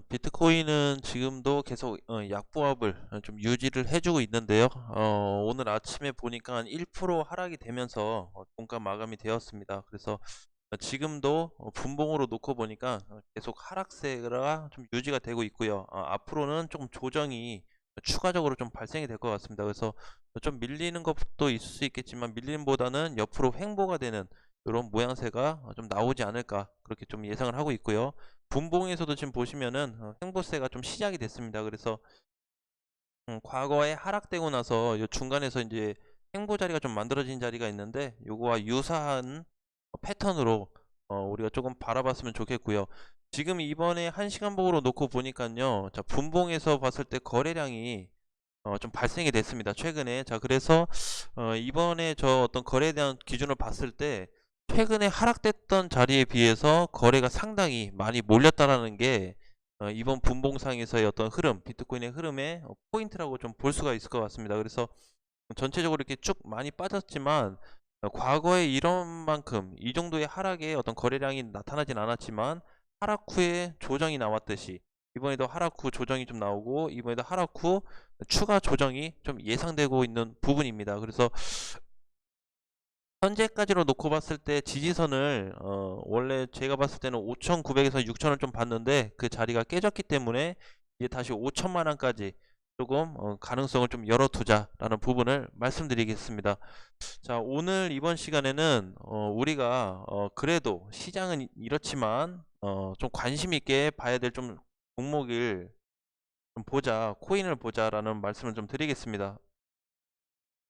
비트코인은 지금도 계속 약보합을 좀 유지를 해주고 있는데요. 오늘 아침에 보니까 한 1% 하락이 되면서 종가 마감이 되었습니다. 그래서 지금도 분봉으로 놓고 보니까 계속 하락세가 좀 유지가 되고 있고요. 앞으로는 조금 조정이 추가적으로 좀 발생이 될 것 같습니다. 그래서 좀 밀리는 것도 있을 수 있겠지만 밀림보다는 옆으로 횡보가 되는 이런 모양새가 좀 나오지 않을까 그렇게 좀 예상을 하고 있고요. 분봉에서도 지금 보시면은 횡보세가 좀 시작이 됐습니다. 그래서 과거에 하락되고 나서 요 중간에서 이제 횡보 자리가 좀 만들어진 자리가 있는데 요거와 유사한 패턴으로 우리가 조금 바라봤으면 좋겠고요. 지금 이번에 1시간 봉으로 놓고 보니까요. 자, 분봉에서 봤을 때 거래량이 좀 발생이 됐습니다. 최근에. 자, 그래서 이번에 저 어떤 거래에 대한 기준을 봤을 때 최근에 하락됐던 자리에 비해서 거래가 상당히 많이 몰렸다라는 게 이번 분봉상에서의 어떤 흐름, 비트코인의 흐름의 포인트라고 좀 볼 수가 있을 것 같습니다. 그래서 전체적으로 이렇게 쭉 많이 빠졌지만 과거에 이런 만큼 이 정도의 하락에 어떤 거래량이 나타나진 않았지만 하락 후에 조정이 나왔듯이 이번에도 하락 후 조정이 좀 나오고 이번에도 하락 후 추가 조정이 좀 예상되고 있는 부분입니다. 그래서 현재까지로 놓고 봤을 때 지지선을 원래 제가 봤을 때는 5,900에서 6,000을 좀 봤는데 그 자리가 깨졌기 때문에 이제 다시 5천만 원까지 조금 가능성을 좀 열어두자라는 부분을 말씀드리겠습니다. 자, 오늘 이번 시간에는 우리가 그래도 시장은 이렇지만 좀 관심 있게 봐야 될 좀 종목을 좀 보자, 코인을 보자라는 말씀을 좀 드리겠습니다.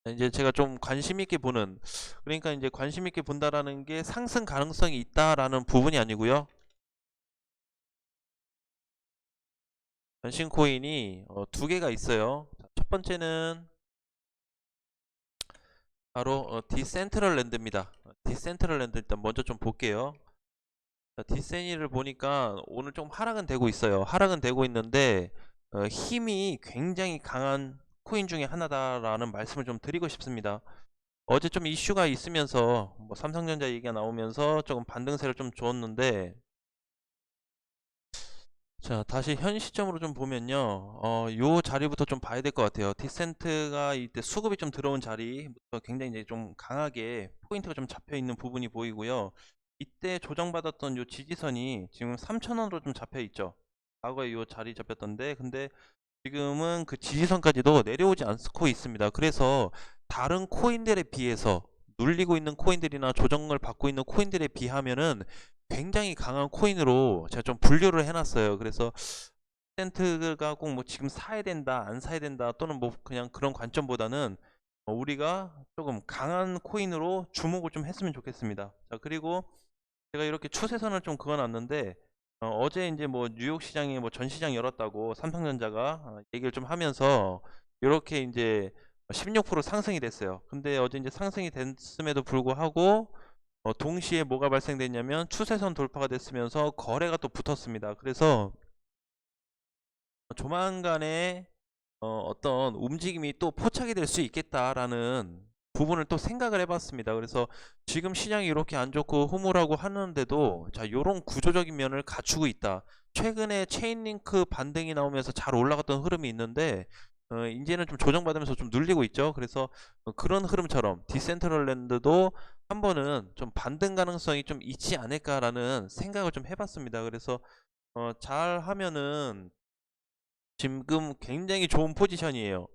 이제 제가 좀 관심 있게 보는, 그러니까 이제 관심 있게 본다라는 게 상승 가능성이 있다라는 부분이 아니고요. 변신 코인이 두 개가 있어요. 자, 첫 번째는 바로 디센트럴랜드입니다. 디센트럴랜드 일단 먼저 좀 볼게요. 자, 디세니를 보니까 오늘 좀 하락은 되고 있어요. 하락은 되고 있는데 힘이 굉장히 강한 코인 중에 하나다라는 말씀을 좀 드리고 싶습니다. 어제 좀 이슈가 있으면서 뭐 삼성전자 얘기가 나오면서 조금 반등세를 좀 주었는데, 자, 다시 현 시점으로 좀 보면요. 요 자리부터 좀 봐야 될 것 같아요. 디센트가 이때 수급이 좀 들어온 자리부터 굉장히 이제 좀 강하게 포인트가 좀 잡혀 있는 부분이 보이고요. 이때 조정받았던 요 지지선이 지금 3,000원으로 좀 잡혀 있죠. 과거에 요 자리 잡혔던데, 근데 지금은 그 지지선까지도 내려오지 않고 있습니다. 그래서 다른 코인들에 비해서 눌리고 있는 코인들이나 조정을 받고 있는 코인들에 비하면은 굉장히 강한 코인으로 제가 좀 분류를 해놨어요. 그래서 센트가 꼭 뭐 지금 사야 된다, 안 사야 된다, 또는 뭐 그냥 그런 관점보다는 우리가 조금 강한 코인으로 주목을 좀 했으면 좋겠습니다. 자, 그리고 제가 이렇게 추세선을 좀 그어놨는데 어제 이제 뭐 뉴욕 시장에 뭐 전 시장 열었다고 삼성전자가 얘기를 좀 하면서 이렇게 이제 16% 상승이 됐어요. 근데 어제 이제 상승이 됐음에도 불구하고 동시에 뭐가 발생됐냐면 추세선 돌파가 됐으면서 거래가 또 붙었습니다. 그래서 조만간에 어떤 움직임이 또 포착이 될 수 있겠다라는 부분을 또 생각을 해봤습니다. 그래서 지금 시장이 이렇게 안 좋고 흐물하고 하는데도 자, 요런 구조적인 면을 갖추고 있다. 최근에 체인링크 반등이 나오면서 잘 올라갔던 흐름이 있는데 이제는 좀 조정받으면서 좀 눌리고 있죠. 그래서 그런 흐름처럼 디센트럴랜드도 한 번은 좀 반등 가능성이 좀 있지 않을까라는 생각을 좀 해봤습니다. 그래서 잘 하면은 지금 굉장히 좋은 포지션이에요.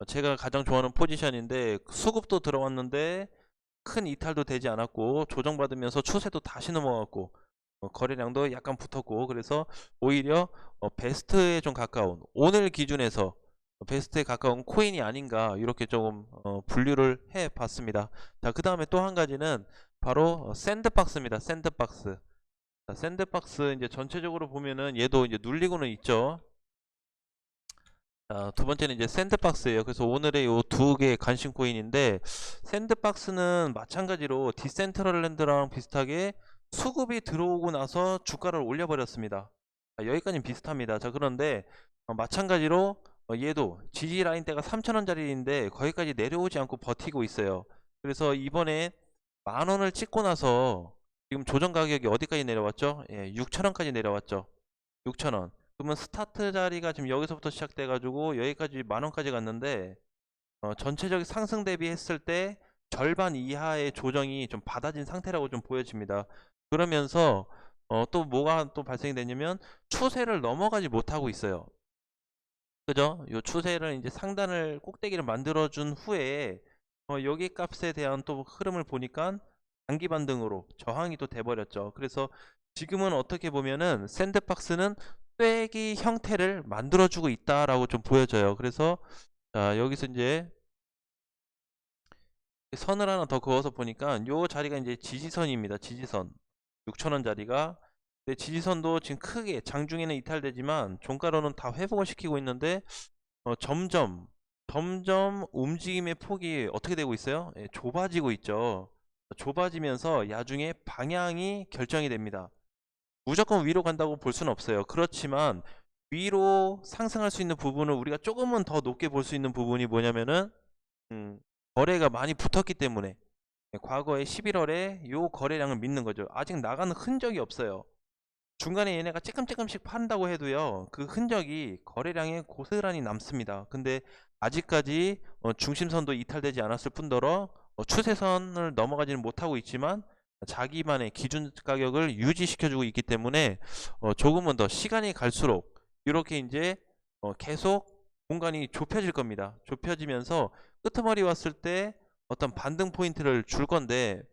제가 가장 좋아하는 포지션인데 수급도 들어왔는데 큰 이탈도 되지 않았고 조정받으면서 추세도 다시 넘어갔고 거래량도 약간 붙었고 그래서 오히려 베스트에 좀 가까운 오늘 기준에서 베스트에 가까운 코인이 아닌가 이렇게 조금 분류를 해 봤습니다. 자, 그 다음에 또 한 가지는 바로 샌드박스입니다. 샌드박스. 자, 샌드박스 이제 전체적으로 보면은 얘도 이제 눌리고는 있죠. 자, 두 번째는 이제 샌드박스예요. 그래서 오늘의 요 두 개의 관심 코인인데 샌드박스는 마찬가지로 디센트럴랜드랑 비슷하게 수급이 들어오고 나서 주가를 올려버렸습니다. 여기까지는 비슷합니다. 자, 그런데 마찬가지로 얘도 지지 라인대가 3,000원짜리인데 거기까지 내려오지 않고 버티고 있어요. 그래서 이번에 10,000원을 찍고 나서 지금 조정 가격이 어디까지 내려왔죠? 예, 6,000원까지 내려왔죠. 6,000원. 그러면 스타트 자리가 지금 여기서부터 시작돼 가지고 여기까지 10,000원까지 갔는데 전체적인 상승 대비했을 때 절반 이하의 조정이 좀 받아진 상태라고 좀 보여집니다. 그러면서 또 뭐가 또 발생이 되냐면 추세를 넘어가지 못하고 있어요. 그죠? 요 추세를 이제 상단을 꼭대기를 만들어 준 후에 여기 값에 대한 또 흐름을 보니까 단기 반등으로 저항이 또 돼버렸죠. 그래서 지금은 어떻게 보면은 샌드박스는 쐐기 형태를 만들어주고 있다라고 좀 보여져요. 그래서 자, 여기서 이제 선을 하나 더 그어서 보니까 요 자리가 이제 지지선입니다. 지지선 6,000원 자리가. 근데 지지선도 지금 크게 장중에는 이탈되지만 종가로는 다 회복을 시키고 있는데 점점 움직임의 폭이 어떻게 되고 있어요? 예, 좁아지고 있죠. 좁아지면서 야중에 방향이 결정이 됩니다. 무조건 위로 간다고 볼 수는 없어요. 그렇지만 위로 상승할 수 있는 부분을 우리가 조금은 더 높게 볼 수 있는 부분이 뭐냐면은 거래가 많이 붙었기 때문에 과거에 11월에 요 거래량을 믿는 거죠. 아직 나가는 흔적이 없어요. 중간에 얘네가 쬐끔씩 판다고 해도요, 그 흔적이 거래량에 고스란히 남습니다. 근데 아직까지 중심선도 이탈되지 않았을 뿐더러 추세선을 넘어가지는 못하고 있지만 자기만의 기준 가격을 유지시켜주고 있기 때문에 조금은 더 시간이 갈수록 이렇게 이제 계속 공간이 좁혀질 겁니다. 좁혀지면서 끄트머리 왔을 때 어떤 반등 포인트를 줄 건데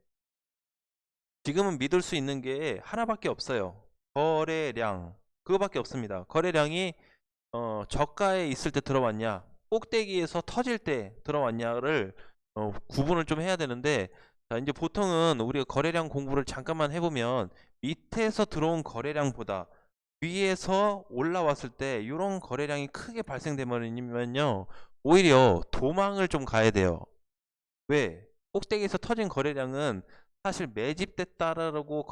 지금은 믿을 수 있는 게 하나밖에 없어요. 거래량. 그거밖에 없습니다. 거래량이 저가에 있을 때 들어왔냐, 꼭대기에서 터질 때 들어왔냐를 구분을 좀 해야 되는데, 자, 이제 보통은 우리가 거래량 공부를 잠깐만 해보면 밑에서 들어온 거래량보다 위에서 올라왔을 때 이런 거래량이 크게 발생되면요, 오히려 도망을 좀 가야 돼요. 왜? 꼭대기에서 터진 거래량은 사실 매집됐다라고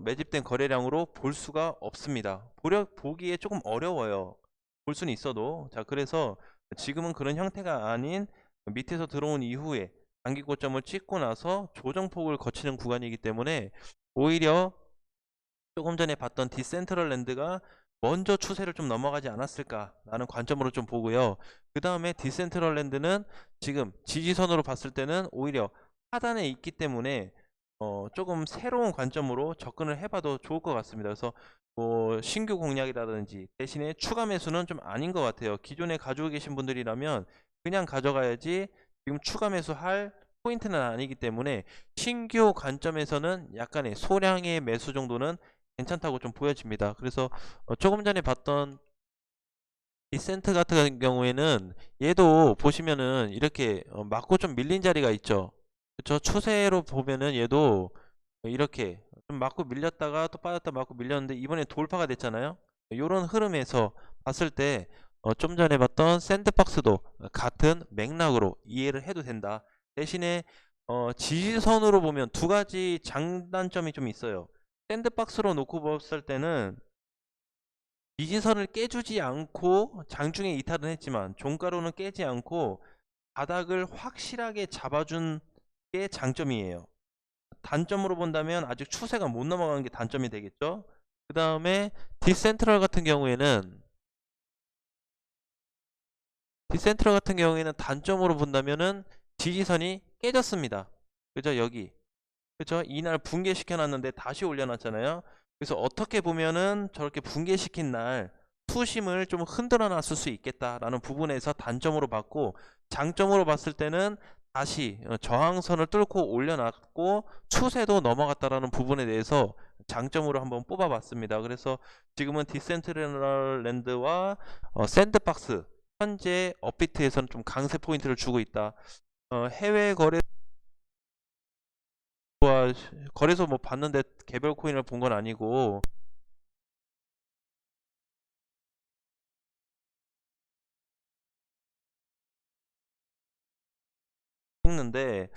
매집된 거래량으로 볼 수가 없습니다. 보기에 조금 어려워요. 볼 수는 있어도. 자, 그래서 지금은 그런 형태가 아닌 밑에서 들어온 이후에 단기 고점을 찍고 나서 조정폭을 거치는 구간이기 때문에 오히려 조금 전에 봤던 디센트럴 랜드가 먼저 추세를 좀 넘어가지 않았을까라는 관점으로 좀 보고요. 그 다음에 디센트럴 랜드는 지금 지지선으로 봤을 때는 오히려 하단에 있기 때문에 조금 새로운 관점으로 접근을 해봐도 좋을 것 같습니다. 그래서 뭐 신규 공략이라든지 대신에 추가 매수는 좀 아닌 것 같아요. 기존에 가지고 계신 분들이라면 그냥 가져가야지 지금 추가 매수할 포인트는 아니기 때문에 신규 관점에서는 약간의 소량의 매수 정도는 괜찮다고 좀 보여집니다. 그래서 조금 전에 봤던 디센트 같은 경우에는 얘도 보시면은 이렇게 맞고 좀 밀린 자리가 있죠. 그쵸? 추세로 보면은 얘도 이렇게 좀 맞고 밀렸다가 또 빠졌다 맞고 밀렸는데 이번에 돌파가 됐잖아요. 이런 흐름에서 봤을 때 좀 전에 봤던 샌드박스도 같은 맥락으로 이해를 해도 된다. 대신에 지지선으로 보면 두 가지 장단점이 좀 있어요. 샌드박스로 놓고 봤을 때는 지지선을 깨주지 않고 장중에 이탈은 했지만 종가로는 깨지 않고 바닥을 확실하게 잡아준 게 장점이에요. 단점으로 본다면 아직 추세가 못 넘어간 게 단점이 되겠죠. 그 다음에 디센트럴 같은 경우에는 단점으로 본다면은 지지선이 깨졌습니다. 그죠? 여기. 그죠? 이날 붕괴시켜 놨는데 다시 올려놨잖아요. 그래서 어떻게 보면은 저렇게 붕괴시킨 날 투심을 좀 흔들어 놨을 수 있겠다라는 부분에서 단점으로 봤고, 장점으로 봤을 때는 다시 저항선을 뚫고 올려놨고 추세도 넘어갔다라는 부분에 대해서 장점으로 한번 뽑아봤습니다. 그래서 지금은 디센트럴랜드와 샌드박스 현재 업비트에서는 좀 강세 포인트를 주고 있다. 해외 거래소 뭐 봤는데 개별 코인을 본 건 아니고 찍는데